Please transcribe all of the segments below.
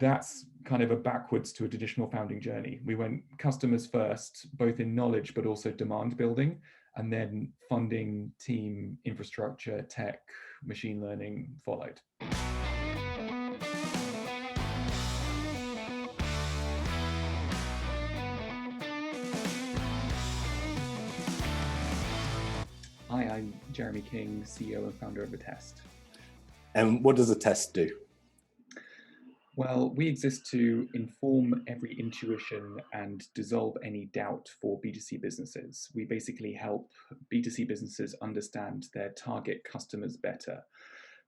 that's kind of a backwards to a traditional founding journey. We went customers first, both in knowledge, but also demand building, and then funding, team, infrastructure, tech, machine learning followed. Hi, I'm Jeremy King, CEO and founder of Attest. And what does Attest do? Well, we exist to inform every intuition and dissolve any doubt for B2C businesses. We basically help B2C businesses understand their target customers better.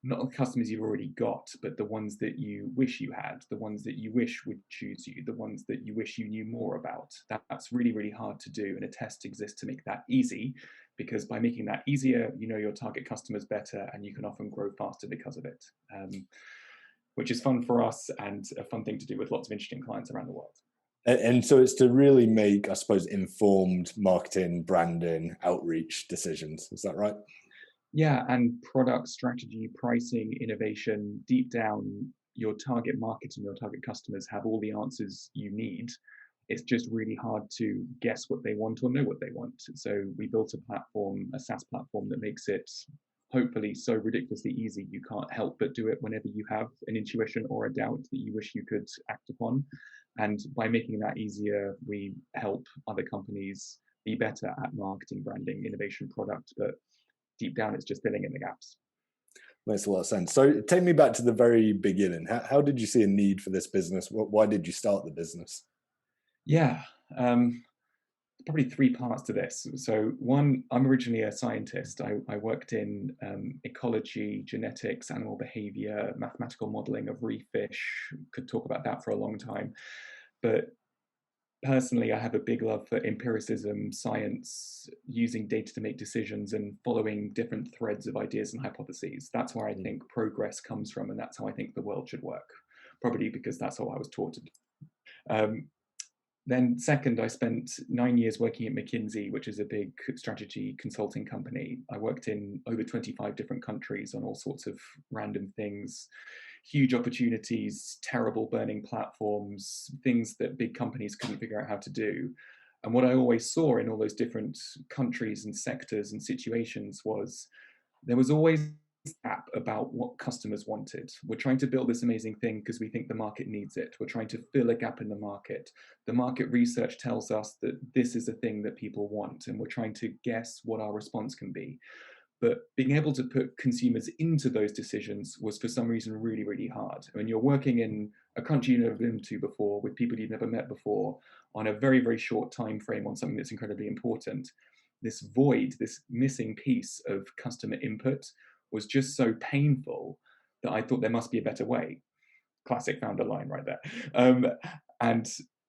Not the customers you've already got, but the ones that you wish you had, the ones that you wish would choose you, the ones that you wish you knew more about. That's really, really hard to do, and Attest exists to make that easy, because by making that easier, you know your target customers better, and you can often grow faster because of it. Which is fun for us and a fun thing to do with lots of interesting clients around the world. And so it's to really make, I suppose, informed marketing, branding, outreach decisions. Is that right? Yeah, and product strategy, pricing, innovation, deep down, your target market and your target customers have all the answers you need. It's just really hard to guess what they want or know what they want. So we built a platform, a SaaS platform, that makes it hopefully so ridiculously easy you can't help but do it whenever you have an intuition or a doubt that you wish you could act upon. And by making that easier, we help other companies be better at marketing, branding, innovation, product, but deep down it's just filling in the gaps. Makes a lot of sense. So take me back to the very beginning. How did you see a need for this business? Why did you start the business? Yeah, probably three parts to this. So one, I'm originally a scientist. I worked in ecology, genetics, animal behavior, mathematical modeling of reef fish. Could talk about that for a long time. But personally, I have a big love for empiricism, science, using data to make decisions and following different threads of ideas and hypotheses. That's where I think progress comes from, and that's how I think the world should work. Probably because that's how I was taught to do. Then second, I spent 9 years working at McKinsey, which is a big strategy consulting company. I worked in over 25 different countries on all sorts of random things, huge opportunities, terrible burning platforms, things that big companies couldn't figure out how to do. And what I always saw in all those different countries and sectors and situations was there was always gap about what customers wanted. We're trying to build this amazing thing because we think the market needs it. We're trying to fill a gap in the market. The market research tells us that this is a thing that people want, and we're trying to guess what our response can be. But being able to put consumers into those decisions was for some reason really, really hard. When you're working in a country you've never been to before, with people you've never met before, on a very, very short time frame on something that's incredibly important, this void, this missing piece of customer input was just so painful that I thought there must be a better way. Classic founder line right there. And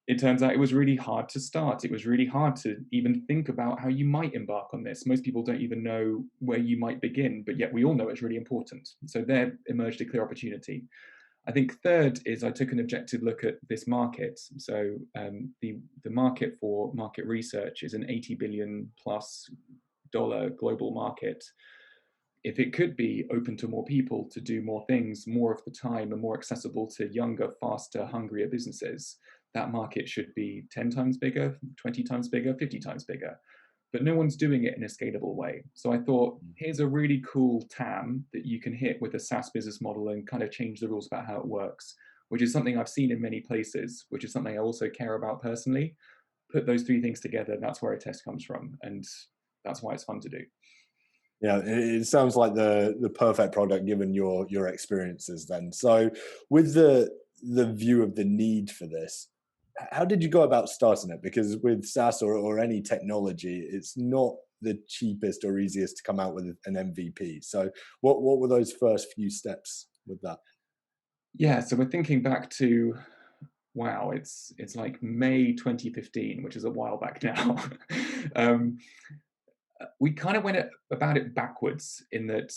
it turns out it was really hard to start. It was really hard to even think about how you might embark on this. Most people don't even know where you might begin, but yet we all know it's really important. So there emerged a clear opportunity. I think third is I took an objective look at this market. So the market for market research is an $80 billion plus global market. If it could be open to more people to do more things more of the time and more accessible to younger, faster, hungrier businesses, that market should be 10 times bigger, 20 times bigger, 50 times bigger. But no one's doing it in a scalable way. So I thought, here's a really cool TAM that you can hit with a SaaS business model and kind of change the rules about how it works, which is something I've seen in many places, which is something I also care about personally. Put those three things together, that's where Attest comes from. And that's why it's fun to do. Yeah, it sounds like the perfect product given your experiences then. So with the view of the need for this, how did you go about starting it? Because with SaaS or any technology, it's not the cheapest or easiest to come out with an MVP. So what were those first few steps with that? Yeah, so we're thinking back to, wow, it's like May 2015, which is a while back now. We kind of went about it backwards in that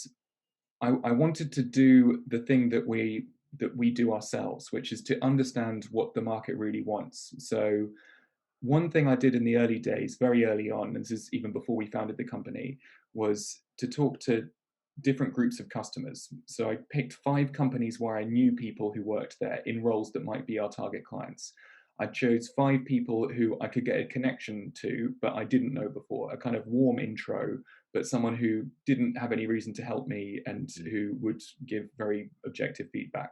I wanted to do the thing that we do ourselves, which is to understand what the market really wants. So one thing I did in the early days, very early on, and this is even before we founded the company, was to talk to different groups of customers. So I picked 5 companies where I knew people who worked there in roles that might be our target clients. I chose 5 people who I could get a connection to, but I didn't know before, a kind of warm intro, but someone who didn't have any reason to help me and who would give very objective feedback.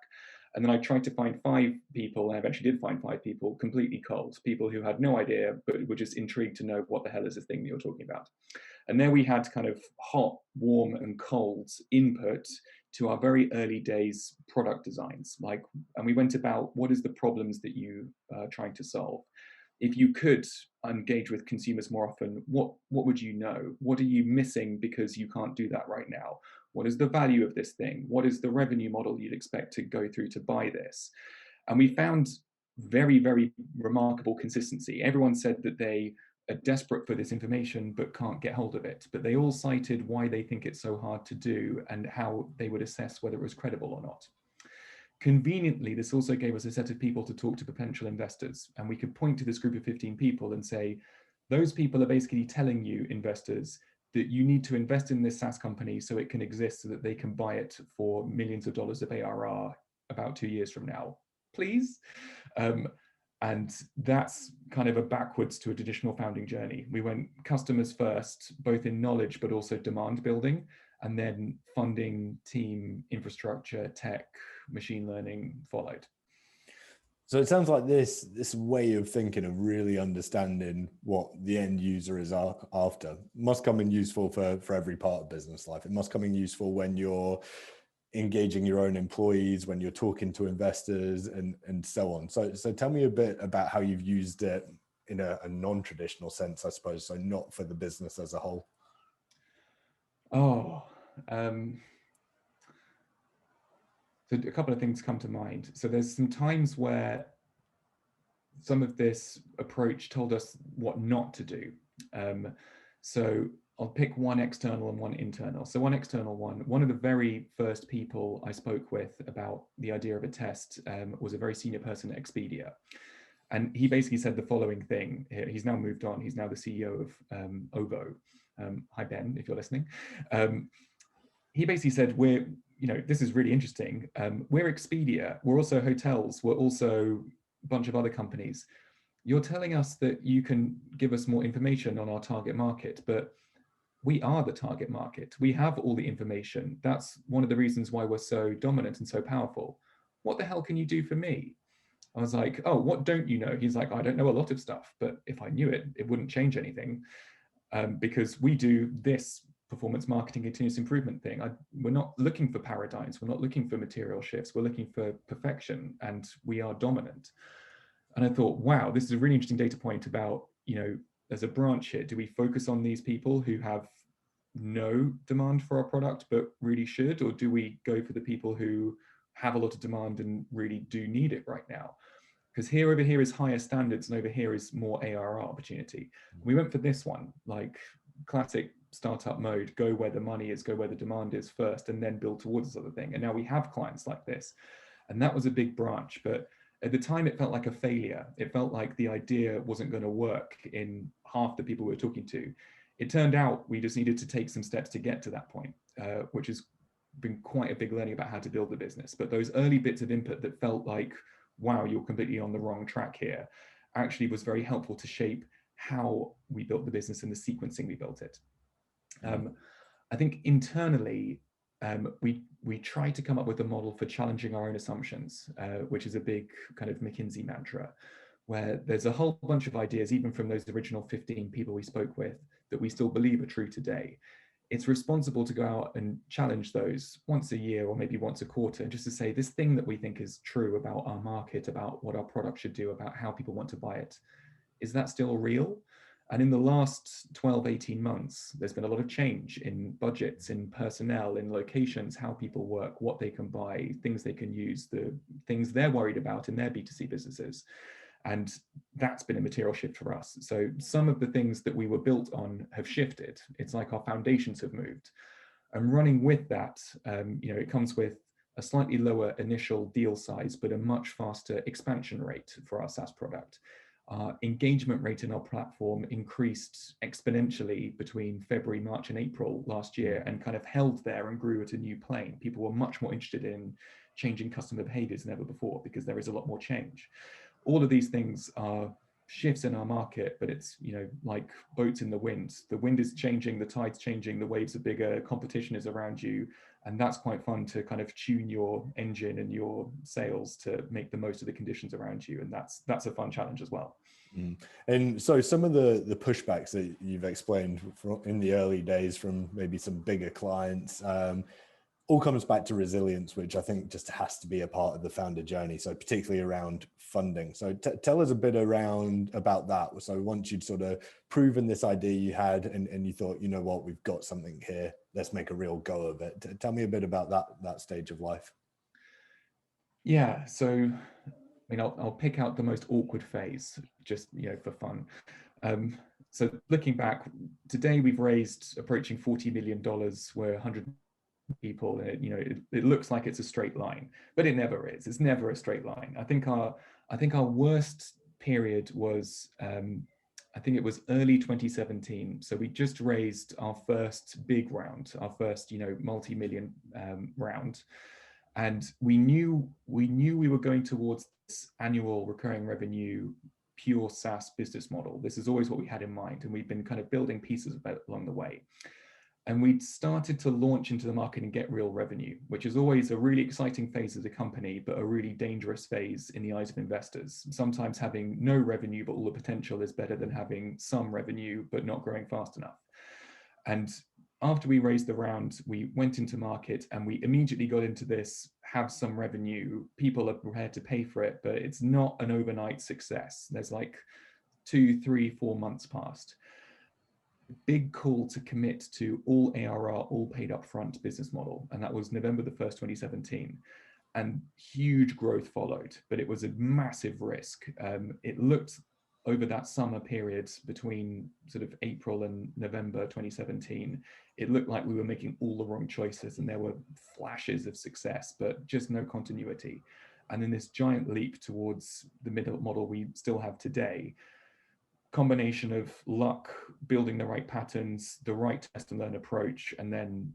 And then I tried to find 5 people, and I eventually did find 5 people completely cold, people who had no idea, but were just intrigued to know what the hell is this thing that you're talking about. And there we had kind of hot, warm, and cold input to our very early days product designs. And we went about, what is the problems that you are trying to solve? If you could engage with consumers more often, what would you know? What are you missing because you can't do that right now? What is the value of this thing? What is the revenue model you'd expect to go through to buy this? And we found very, very remarkable consistency. Everyone said that they are desperate for this information but can't get hold of it. But they all cited why they think it's so hard to do and how they would assess whether it was credible or not. Conveniently, this also gave us a set of people to talk to potential investors. And we could point to this group of 15 people and say, those people are basically telling you, investors, that you need to invest in this SaaS company so it can exist, so that they can buy it for millions of dollars of ARR about 2 years from now. Please? And that's kind of a backwards to a traditional founding journey. We went customers first, both in knowledge, but also demand building, and then funding, team, infrastructure, tech, machine learning followed. So it sounds like this way of thinking, of really understanding what the end user is after, must come in useful for every part of business life. It must come in useful when you're engaging your own employees, when you're talking to investors, and so on. So tell me a bit about how you've used it in a non-traditional sense, I suppose, so not for the business as a whole. So a couple of things come to mind. So there's some times where some of this approach told us what not to do. So I'll pick one external and one internal. So one external one of the very first people I spoke with about the idea of a test was a very senior person at Expedia. And he basically said the following thing. He's now moved on. He's now the CEO of Ovo. Hi, Ben, if you're listening. He basically said, this is really interesting. We're Expedia. We're also hotels. We're also a bunch of other companies. You're telling us that you can give us more information on our target market, but we are the target market. We have all the information. That's one of the reasons why we're so dominant and so powerful. What the hell can you do for me? I was like, oh, what don't you know? He's like, I don't know a lot of stuff, but if I knew it, it wouldn't change anything, because we do this performance marketing continuous improvement thing. We're not looking for paradigms. We're not looking for material shifts. We're looking for perfection, and we are dominant. And I thought, wow, this is a really interesting data point about, there's a branch here. Do we focus on these people who have no demand for our product, but really should? Or do we go for the people who have a lot of demand and really do need it right now? Because over here is higher standards, and over here is more ARR opportunity. We went for this one, like classic startup mode, go where the money is, go where the demand is first, and then build towards this other thing. And now we have clients like this. And that was a big branch. But at the time, it felt like a failure. It felt like the idea wasn't going to work in half the people we were talking to. It turned out we just needed to take some steps to get to that point, which has been quite a big learning about how to build the business. But those early bits of input that felt like, wow, you're completely on the wrong track here, actually was very helpful to shape how we built the business and the sequencing we built it. I think internally, we try to come up with a model for challenging our own assumptions, which is a big kind of McKinsey mantra, where there's a whole bunch of ideas, even from those original 15 people we spoke with, that we still believe are true today. It's responsible to go out and challenge those once a year or maybe once a quarter, and just to say, this thing that we think is true about our market, about what our product should do, about how people want to buy it, is that still real? And in the last 12, 18 months, there's been a lot of change in budgets, in personnel, in locations, how people work, what they can buy, things they can use, the things they're worried about in their B2C businesses. And that's been a material shift for us. So some of the things that we were built on have shifted. It's like our foundations have moved. And running with that, it comes with a slightly lower initial deal size, but a much faster expansion rate for our SaaS product. Our engagement rate in our platform increased exponentially between February, March, and April last year, and kind of held there and grew at a new plane. People were much more interested in changing customer behaviors than ever before because there is a lot more change. All of these things are shifts in our market, but it's, you know, like boats in the wind. The wind is changing, the tide's changing, the waves are bigger, competition is around you, and that's quite fun to kind of tune your engine and your sails to make the most of the conditions around you, and that's a fun challenge as well. And so some of the pushbacks that you've explained in the early days from maybe some bigger clients, all comes back to resilience, which I think just has to be a part of the founder journey. So particularly around funding. So tell us a bit about that. So once you'd sort of proven this idea you had and you thought, you know what, we've got something here, let's make a real go of it. Tell me a bit about that stage of life. Yeah, so I mean, I'll pick out the most awkward phase, just, you know, for fun. So looking back, today we've raised approaching $40 million. We're 100 people, and it looks like it's a straight line, but it never is. It's never a straight line. I think our worst period was I think it was early 2017. So we just raised our first big round, our first, you know, multi-million round, and we knew we were going towards this annual recurring revenue pure SaaS business model. This is always what we had in mind, and we've been kind of building pieces of it along the way. And we'd started to launch into the market and get real revenue, which is always a really exciting phase of the company, but a really dangerous phase in the eyes of investors. Sometimes having no revenue, but all the potential is better than having some revenue, but not growing fast enough. And after we raised the round, we went into market and we immediately got into this, have some revenue, people are prepared to pay for it, but it's not an overnight success. There's like 2, 3, 4 months past. Big call to commit to all ARR, all paid upfront business model. And that was November the 1st, 2017. And huge growth followed, but it was a massive risk. It looked over that summer period between sort of April and November 2017, it looked like we were making all the wrong choices and there were flashes of success, but just no continuity. And then this giant leap towards the middle model we still have today, combination of luck, building the right patterns, the right test and learn approach, and then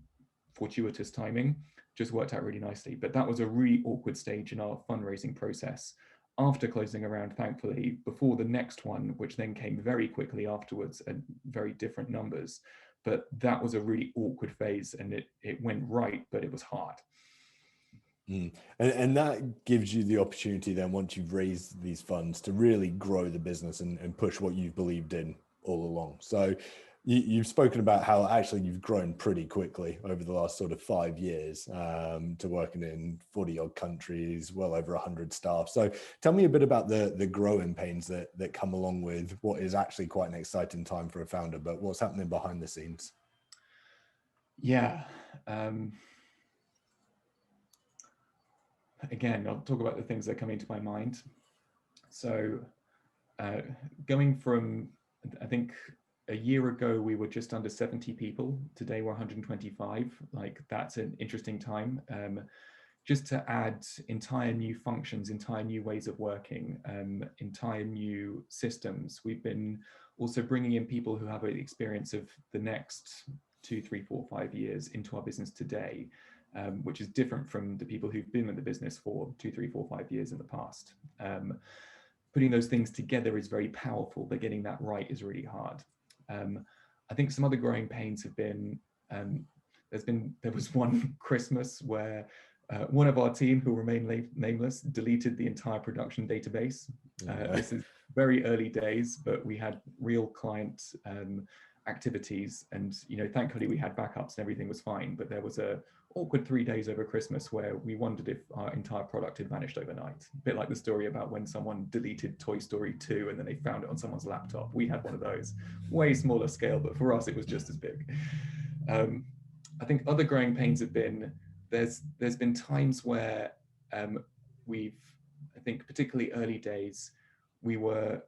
fortuitous timing just worked out really nicely. But that was a really awkward stage in our fundraising process. After closing a round, thankfully, before the next one, which then came very quickly afterwards at very different numbers. But that was a really awkward phase, and it went right, but it was hard. And that gives you the opportunity then, once you've raised these funds, to really grow the business and push what you've believed in all along. So you've spoken about how actually you've grown pretty quickly over the last sort of 5 years, to working in 40 odd countries, well over 100 staff. So tell me a bit about the growing pains that come along with what is actually quite an exciting time for a founder, but what's happening behind the scenes. Yeah. Again, I'll talk about the things that come into my mind. So going from, I think a year ago, we were just under 70 people. Today, we're 125. Like, that's an interesting time. Just to add entire new functions, entire new ways of working, entire new systems. We've been also bringing in people who have an experience of the next 2, 3, 4, 5 years into our business today. Which is different from the people who've been in the business for 2, 3, 4, 5 years in the past. Putting those things together is very powerful, but getting that right is really hard. I think some other growing pains have been, there was one Christmas where one of our team, who remain nameless, deleted the entire production database. This is very early days, but we had real client activities, and thankfully we had backups and everything was fine, but there was a awkward 3 days over Christmas where we wondered if our entire product had vanished overnight. A bit like the story about when someone deleted Toy Story 2 and then they found it on someone's laptop. We had one of those, way smaller scale, but for us it was just as big. I think other growing pains have been, there's been times where I think particularly early days, we were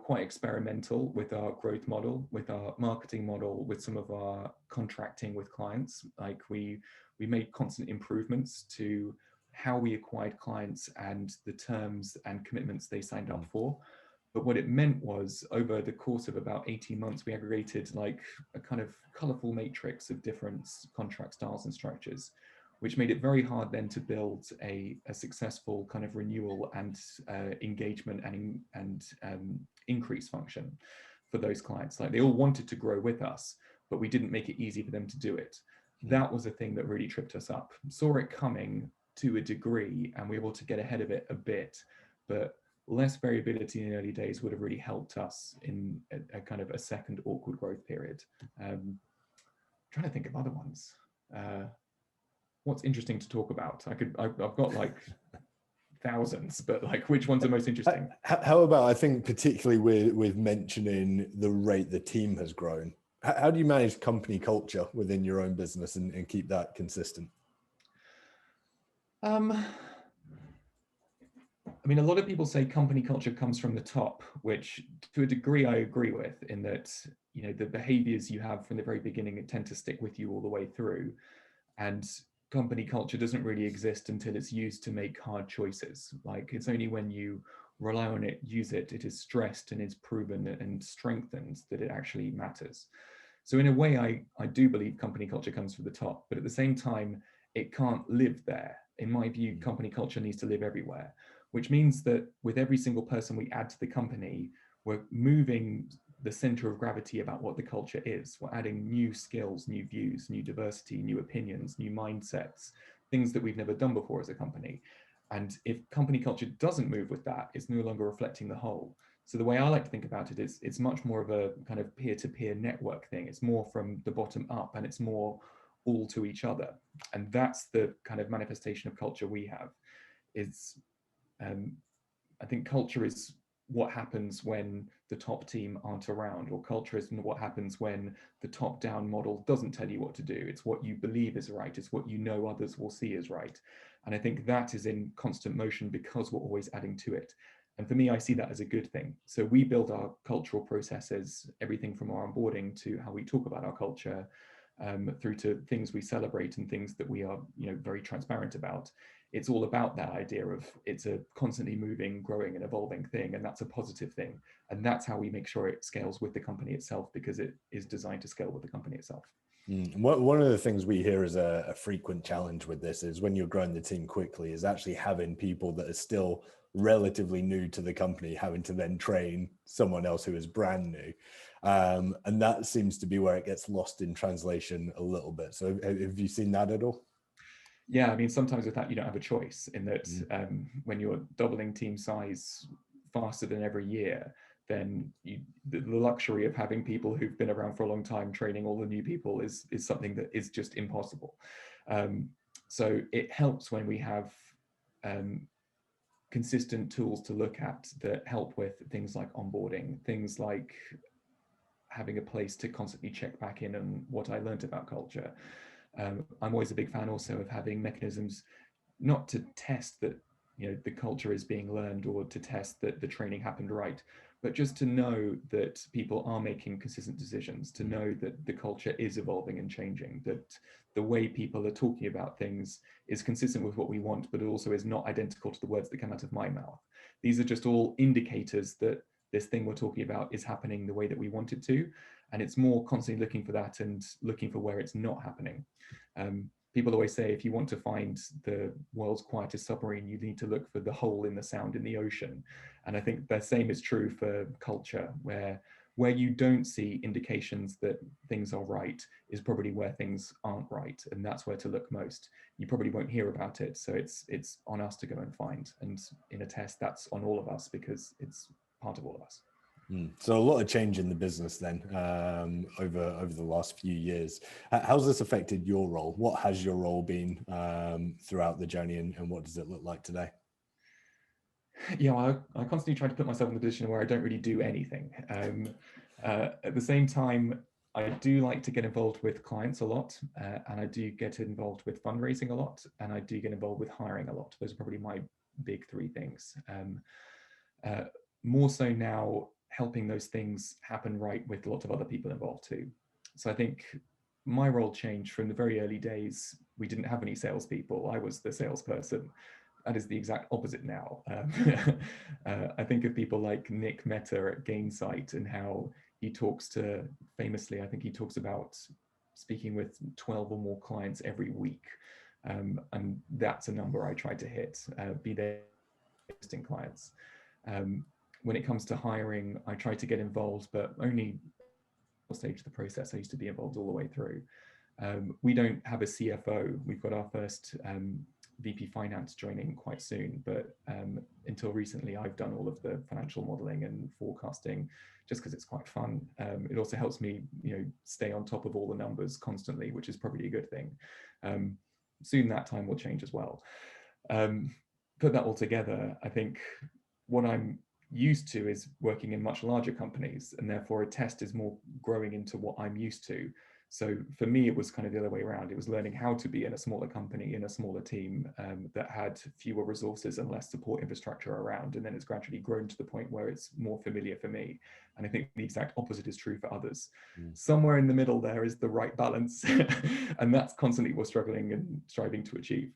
quite experimental with our growth model, with our marketing model, with some of our contracting with clients. Like we made constant improvements to how we acquired clients and the terms and commitments they signed up for. But what it meant was over the course of about 18 months, we aggregated like a kind of colorful matrix of different contract styles and structures, which made it very hard then to build a successful kind of renewal and engagement and increase function for those clients. Like they all wanted to grow with us, but we didn't make it easy for them to do it. That was a thing that really tripped us up. Saw it coming to a degree and we were able to get ahead of it a bit, but less variability in the early days would have really helped us in a kind of a second awkward growth period. Trying to think of other ones. What's interesting to talk about? I've got like thousands, but like which ones are most interesting? How about, I think particularly with mentioning the rate the team has grown, how do you manage company culture within your own business and keep that consistent? I mean, a lot of people say company culture comes from the top, which to a degree I agree with, in that, you know, the behaviors you have from the very beginning tend to stick with you all the way through. And company culture doesn't really exist until it's used to make hard choices. Like it's only when you rely on it, use it, it is stressed and is proven and strengthened that it actually matters. So in a way, I do believe company culture comes from the top, but at the same time, it can't live there. In my view, company culture needs to live everywhere, which means that with every single person we add to the company, we're moving the center of gravity about what the culture is. We're adding new skills, new views, new diversity, new opinions, new mindsets, things that we've never done before as a company. And if company culture doesn't move with that, it's no longer reflecting the whole. So the way I like to think about it is it's much more of a kind of peer-to-peer network thing. It's more from the bottom up and it's more all to each other. And that's the kind of manifestation of culture we have. Is I think culture is what happens when the top team aren't around, or culture is what happens when the top-down model doesn't tell you what to do. It's what you believe is right. It's what you know others will see as right. And I think that is in constant motion because we're always adding to it. And for me, I see that as a good thing. So we build our cultural processes, everything from our onboarding to how we talk about our culture, through to things we celebrate and things that we are, you know, very transparent about. It's all about that idea of it's a constantly moving, growing and evolving thing, and that's a positive thing. And that's how we make sure it scales with the company itself, because it is designed to scale with the company itself. One of the things we hear as a frequent challenge with this is when you're growing the team quickly is actually having people that are still relatively new to the company, having to then train someone else who is brand new. And that seems to be where it gets lost in translation a little bit. So have you seen that at all? Yeah, I mean, sometimes with that, you don't have a choice in that when you're doubling team size faster than every year, then the luxury of having people who've been around for a long time training all the new people is something that is just impossible. So it helps when we have consistent tools to look at that help with things like onboarding, things like having a place to constantly check back in on what I learned about culture. I'm always a big fan also of having mechanisms not to test that, you know, the culture is being learned or to test that the training happened right, but just to know that people are making consistent decisions, to know that the culture is evolving and changing, that the way people are talking about things is consistent with what we want, but it also is not identical to the words that come out of my mouth. These are just all indicators that this thing we're talking about is happening the way that we want it to. And it's more constantly looking for that and looking for where it's not happening. People always say if you want to find the world's quietest submarine, you need to look for the hole in the sound in the ocean. And I think the same is true for culture, where you don't see indications that things are right is probably where things aren't right. And that's where to look most. You probably won't hear about it. So it's on us to go and find. And in Attest, that's on all of us because it's part of all of us. So a lot of change in the business then over the last few years. How's this affected your role? What has your role been throughout the journey, and what does it look like today? Yeah, I constantly try to put myself in the position where I don't really do anything. At the same time, I do like to get involved with clients a lot, and I do get involved with fundraising a lot, and I do get involved with hiring a lot. Those are probably my big three things. More so now, helping those things happen right with a lot of other people involved too. So I think my role changed from the very early days. We didn't have any salespeople. I was the salesperson. that is the exact opposite now. I think of people like Nick Mehta at Gainsight and how he talks to, famously, I think he talks about speaking with 12 or more clients every week. And that's a number I try to hit, be they existing clients. When it comes to hiring, I try to get involved, but only stage of the process. I used to be involved all the way through. We don't have a CFO. We've got our first VP Finance joining quite soon, but until recently, I've done all of the financial modeling and forecasting just because it's quite fun. It also helps me, stay on top of all the numbers constantly, which is probably a good thing. Soon that time will change as well. Put that all together, I think what I'm used to is working in much larger companies, and therefore Attest is more growing into what I'm used to. So for me, it was kind of the other way around. It was learning how to be in a smaller company, in a smaller team that had fewer resources and less support infrastructure around. And then it's gradually grown to the point where it's more familiar for me. And I think the exact opposite is true for others. Somewhere in the middle there is the right balance. And that's constantly what we're struggling and striving to achieve.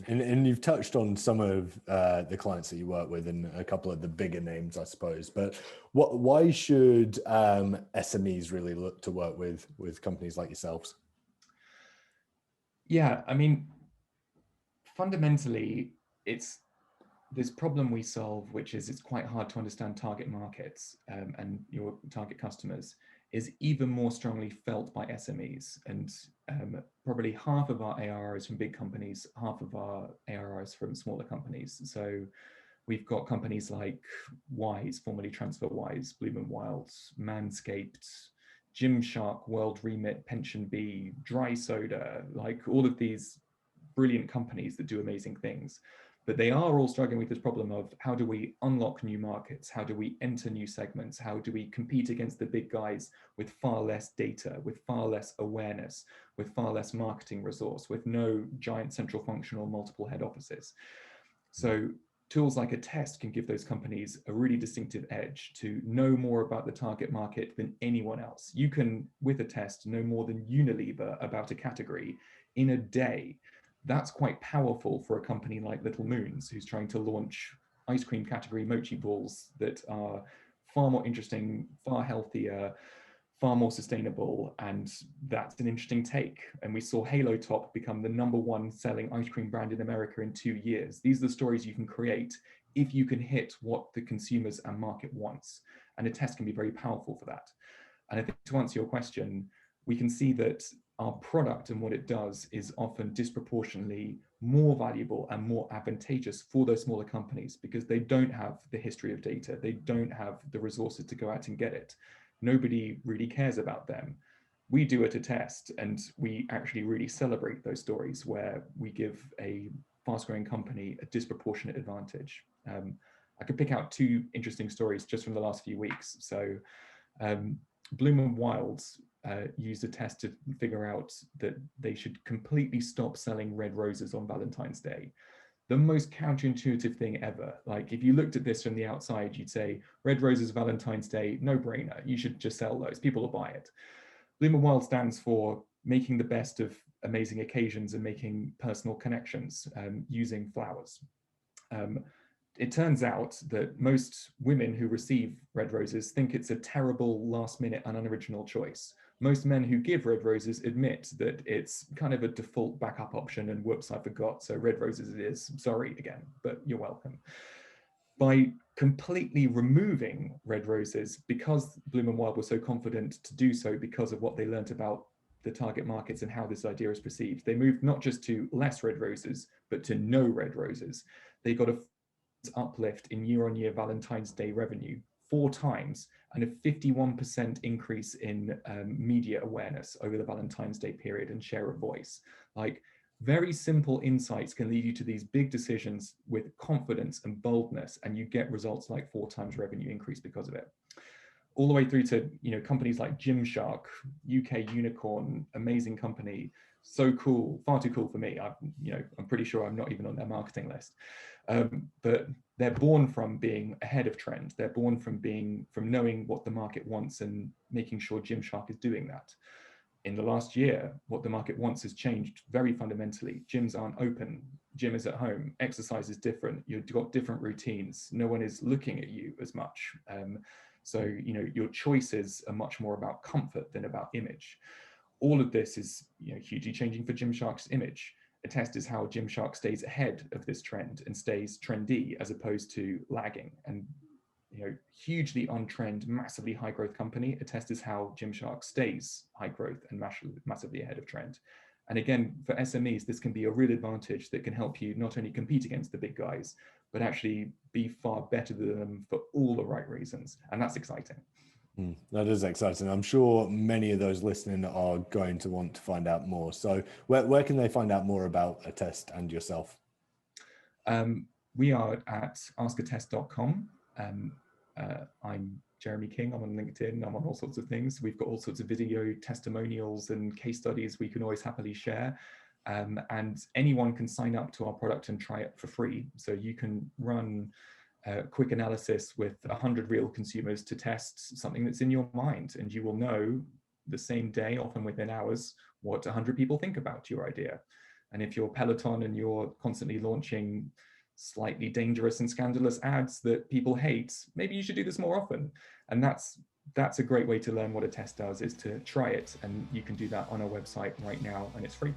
And you've touched on some of the clients that you work with and a couple of the bigger names, I suppose. But why should SMEs really look to work with companies like yourselves? Yeah, I mean, fundamentally, it's this problem we solve, which is it's quite hard to understand target markets and your target customers, is even more strongly felt by SMEs. And probably half of our ARR is from big companies, half of our ARR is from smaller companies. So we've got companies like Wise, formerly TransferWise, Bloom & Wild, Manscaped, Gymshark, World Remit, Pension Bee, Dry Soda, like all of these brilliant companies that do amazing things. But they are all struggling with this problem of how do we unlock new markets? How do we enter new segments? How do we compete against the big guys with far less data, with far less awareness, with far less marketing resource, with no giant central function or multiple head offices? So tools like Attest can give those companies a really distinctive edge to know more about the target market than anyone else. You can, with Attest, know more than Unilever about a category in a day. That's quite powerful for a company like Little Moons, who's trying to launch ice cream category mochi balls that are far more interesting, far healthier, far more sustainable, and that's an interesting take. And we saw Halo Top become the #1 selling ice cream brand in America in 2 years. These are the stories you can create if you can hit what the consumers and market wants. And a test can be very powerful for that. And I think to answer your question, we can see that our product and what it does is often disproportionately more valuable and more advantageous for those smaller companies because they don't have the history of data. They don't have the resources to go out and get it. Nobody really cares about them. We do it a test, and we actually really celebrate those stories where we give a fast-growing company a disproportionate advantage. I could pick out 2 interesting stories just from the last few weeks. So Bloom & Wild used a test to figure out that they should completely stop selling red roses on Valentine's Day. The most counterintuitive thing ever. Like if you looked at this from the outside, you'd say, red roses, Valentine's Day, no brainer. You should just sell those. People will buy it. Bloom & Wild stands for making the best of amazing occasions and making personal connections using flowers. It turns out that most women who receive red roses think it's a terrible last-minute and unoriginal choice. Most men who give red roses admit that it's kind of a default backup option and whoops, I forgot, so red roses it is, sorry again, but you're welcome. By completely removing red roses, because Bloom & Wild were so confident to do so because of what they learned about the target markets and how this idea is perceived, they moved not just to less red roses, but to no red roses. They got a uplift in year-on-year Valentine's Day revenue 4 times and a 51% increase in media awareness over the Valentine's Day period and share of voice. Like very simple insights can lead you to these big decisions with confidence and boldness, and you get results like 4 times revenue increase because of it. All the way through to companies like Gymshark, UK unicorn, amazing company, so cool, far too cool for me. I'm pretty sure I'm not even on their marketing list. But they're born from being ahead of trend. They're born from knowing what the market wants and making sure Gymshark is doing that. in the last year, what the market wants has changed very fundamentally. Gyms aren't open. Gym is at home. Exercise is different. You've got different routines. No one is looking at you as much. So, you know, your choices are much more about comfort than about image. All of this is, you know, hugely changing for Gymshark's image. Attest is how Gymshark stays ahead of this trend and stays trendy as opposed to lagging. And, you know, hugely on trend, massively high growth company. Attest is how Gymshark stays high growth and massively ahead of trend. And again, for SMEs, this can be a real advantage that can help you not only compete against the big guys, but actually be far better than them for all the right reasons. And that's exciting. That is exciting. I'm sure many of those listening are going to want to find out more. So where can they find out more about Attest and yourself? We are at askattest.com. I'm Jeremy King. I'm on LinkedIn. I'm on all sorts of things. We've got all sorts of video testimonials and case studies we can always happily share. And anyone can sign up to our product and try it for free. So you can run a quick analysis with 100 real consumers to test something that's in your mind, and you will know the same day, often within hours, what 100 people think about your idea. And if you're Peloton and you're constantly launching slightly dangerous and scandalous ads that people hate, maybe you should do this more often. And that's a great way to learn what Attest does, is to try it. And you can do that on our website right now, and it's free.